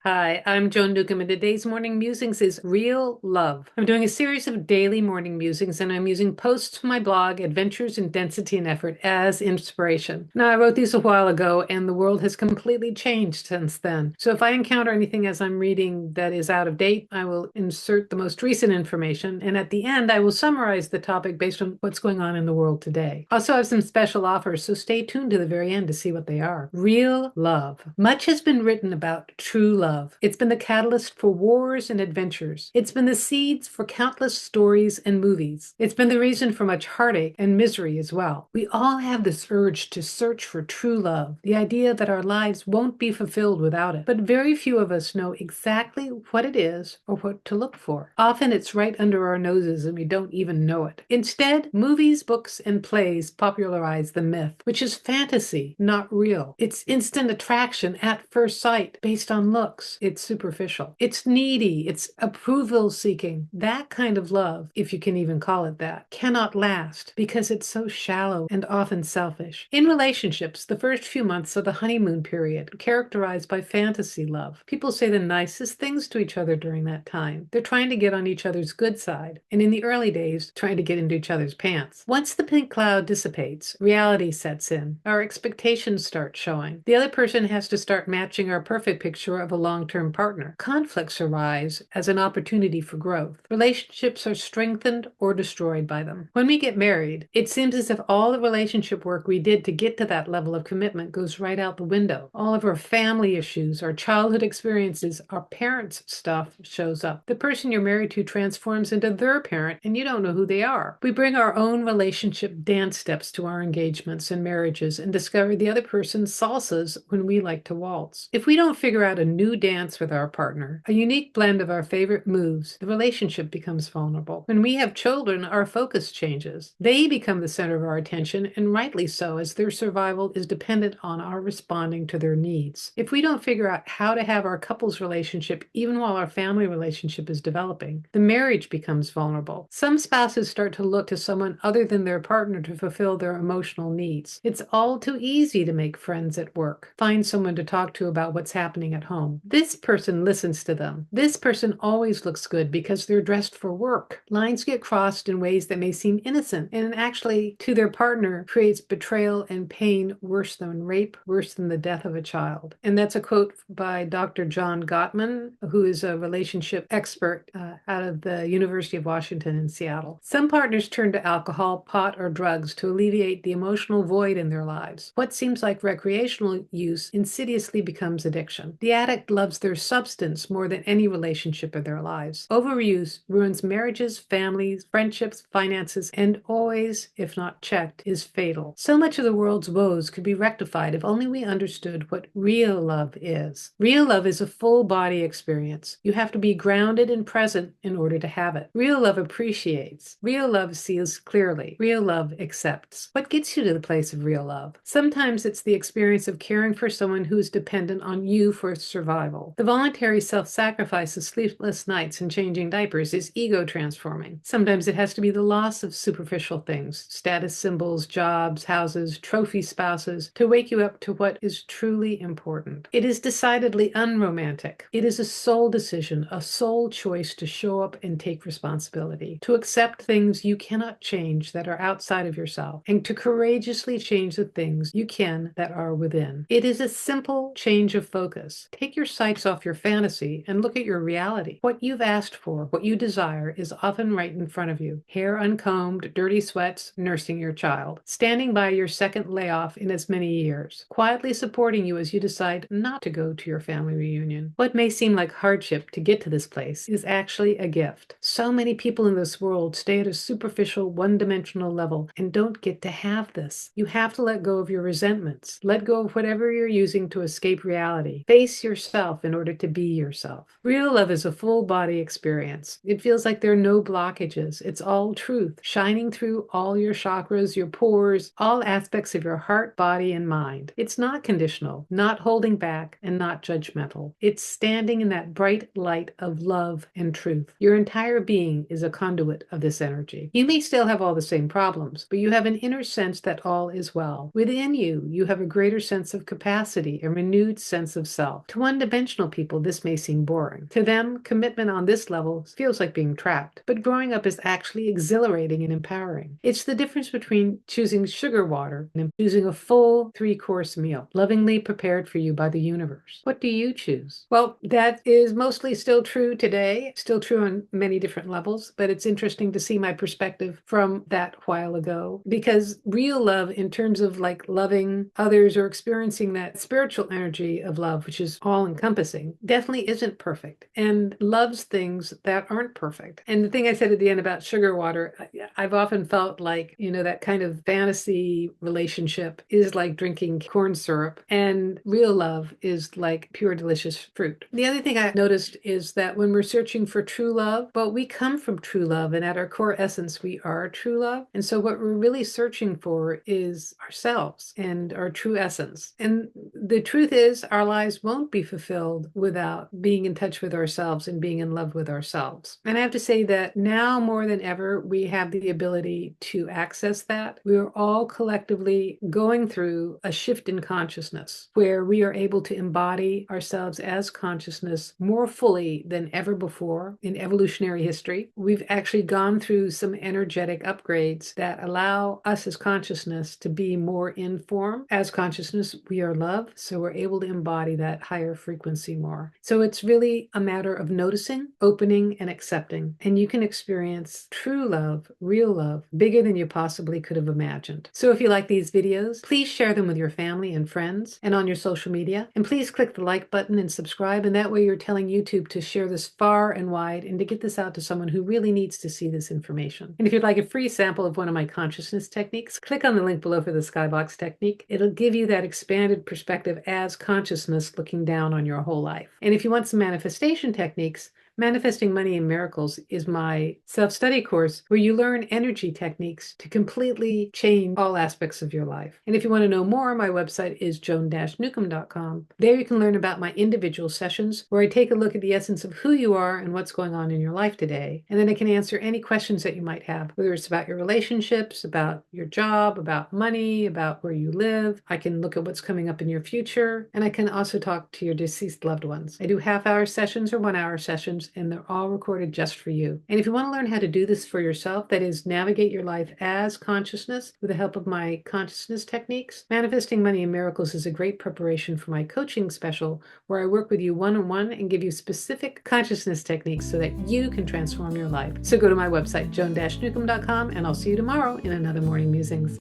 Hi, I'm Joan Newcomb, and today's morning musings is real love. I'm doing a series of daily morning musings, and I'm using posts from my blog, Adventures in Density and Effort, as inspiration. Now, I wrote these a while ago, and the world has completely changed since then. So if I encounter anything as I'm reading that is out of date, I will insert the most recent information, and at the end, I will summarize the topic based on what's going on in the world today. I also have some special offers, so stay tuned to the very end to see what they are. Real love. Much has been written about true love. It's been the catalyst for wars and adventures. It's been the seeds for countless stories and movies. It's been the reason for much heartache and misery as well. We all have this urge to search for true love, the idea that our lives won't be fulfilled without it. But very few of us know exactly what it is or what to look for. Often it's right under our noses and we don't even know it. Instead, movies, books, and plays popularize the myth, which is fantasy, not real. It's instant attraction at first sight based on looks. It's superficial. It's needy. It's approval seeking. That kind of love, if you can even call it that, cannot last because it's so shallow and often selfish. In relationships, the first few months are the honeymoon period, characterized by fantasy love. People say the nicest things to each other during that time. They're trying to get on each other's good side, and in the early days, trying to get into each other's pants. Once the pink cloud dissipates, reality sets in. Our expectations start showing. The other person has to start matching our perfect picture of a long-term partner. Conflicts arise as an opportunity for growth. Relationships are strengthened or destroyed by them. When we get married, it seems as if all the relationship work we did to get to that level of commitment goes right out the window. All of our family issues, our childhood experiences, our parents' stuff shows up. The person you're married to transforms into their parent, and you don't know who they are. We bring our own relationship dance steps to our engagements and marriages and discover the other person's salsas when we like to waltz. If we don't figure out a new dance with our partner, a unique blend of our favorite moves, the relationship becomes vulnerable. When we have children, our focus changes. They become the center of our attention, and rightly so, as their survival is dependent on our responding to their needs. If we don't figure out how to have our couple's relationship even while our family relationship is developing, the marriage becomes vulnerable. Some spouses start to look to someone other than their partner to fulfill their emotional needs. It's all too easy to make friends at work, find someone to talk to about what's happening at home. This person listens to them. This person always looks good because they're dressed for work. Lines get crossed in ways that may seem innocent and actually to their partner creates betrayal and pain worse than rape, worse than the death of a child. And that's a quote by Dr. John Gottman, who is a relationship expert out of the University of Washington in Seattle. Some partners turn to alcohol, pot, or drugs to alleviate the emotional void in their lives. What seems like recreational use insidiously becomes addiction. The addict loves their substance more than any relationship in their lives. Overuse ruins marriages, families, friendships, finances, and always, if not checked, is fatal. So much of the world's woes could be rectified if only we understood what real love is. Real love is a full body experience. You have to be grounded and present in order to have it. Real love appreciates. Real love sees clearly. Real love accepts. What gets you to the place of real love? Sometimes it's the experience of caring for someone who is dependent on you for survival. The voluntary self-sacrifice of sleepless nights and changing diapers is ego transforming. Sometimes it has to be the loss of superficial things, status symbols, jobs, houses, trophy spouses, to wake you up to what is truly important. It is decidedly unromantic. It is a soul decision, a soul choice to show up and take responsibility, to accept things you cannot change that are outside of yourself, and to courageously change the things you can that are within. It is a simple change of focus. Take your sights off your fantasy and look at your reality. What you've asked for, what you desire, is often right in front of you. Hair uncombed, dirty sweats, nursing your child, standing by your second layoff in as many years, quietly supporting you as you decide not to go to your family reunion. What may seem like hardship to get to this place is actually a gift. So many people in this world stay at a superficial, one-dimensional level and don't get to have this. You have to let go of your resentments. Let go of whatever you're using to escape reality. Face yourself in order to be yourself. Real love is a full body experience. It feels like there are no blockages. It's all truth, shining through all your chakras, your pores, all aspects of your heart, body, and mind. It's not conditional, not holding back, and not judgmental. It's standing in that bright light of love and truth. Your entire being is a conduit of this energy. You may still have all the same problems, but you have an inner sense that all is well. Within you, you have a greater sense of capacity, a renewed sense of self. To one to conventional people, this may seem boring. To them, commitment on this level feels like being trapped, but growing up is actually exhilarating and empowering. It's the difference between choosing sugar water and choosing a full three-course meal, lovingly prepared for you by the universe. What do you choose? Well, that is mostly still true today, still true on many different levels, but it's interesting to see my perspective from that while ago, because real love in terms of like loving others or experiencing that spiritual energy of love, which is all encompassing, definitely isn't perfect and loves things that aren't perfect. And the thing I said at the end about sugar water, I've often felt like, that kind of fantasy relationship is like drinking corn syrup, and real love is like pure delicious fruit. The other thing I noticed is that when we're searching for true love, well, we come from true love, and at our core essence, we are true love. And so what we're really searching for is ourselves and our true essence. And the truth is, our lives won't be fulfilled without being in touch with ourselves and being in love with ourselves. And I have to say that now more than ever, we have the ability to access that. We are all collectively going through a shift in consciousness where we are able to embody ourselves as consciousness more fully than ever before in evolutionary history. We've actually gone through some energetic upgrades that allow us as consciousness to be more in form. As consciousness, we are love, so we're able to embody that higher frequency more. So it's really a matter of noticing, opening, and accepting. And you can experience true love, real love, bigger than you possibly could have imagined. So if you like these videos, please share them with your family and friends and on your social media. And please click the like button and subscribe. And that way you're telling YouTube to share this far and wide and to get this out to someone who really needs to see this information. And if you'd like a free sample of one of my consciousness techniques, click on the link below for the skybox technique. It'll give you that expanded perspective as consciousness looking down on your whole life. And if you want some manifestation techniques, Manifesting Money and Miracles is my self-study course where you learn energy techniques to completely change all aspects of your life. And if you want to know more, my website is joan-newcomb.com. There you can learn about my individual sessions where I take a look at the essence of who you are and what's going on in your life today. And then I can answer any questions that you might have, whether it's about your relationships, about your job, about money, about where you live. I can look at what's coming up in your future, and I can also talk to your deceased loved ones. I do half-hour sessions or one-hour sessions, and they're all recorded just for you. And if you want to learn how to do this for yourself, that is, navigate your life as consciousness with the help of my consciousness techniques, Manifesting Money and Miracles is a great preparation for my coaching special where I work with you one-on-one and give you specific consciousness techniques so that you can transform your life. So go to my website, joan-newcomb.com, and I'll see you tomorrow in another Morning Musings.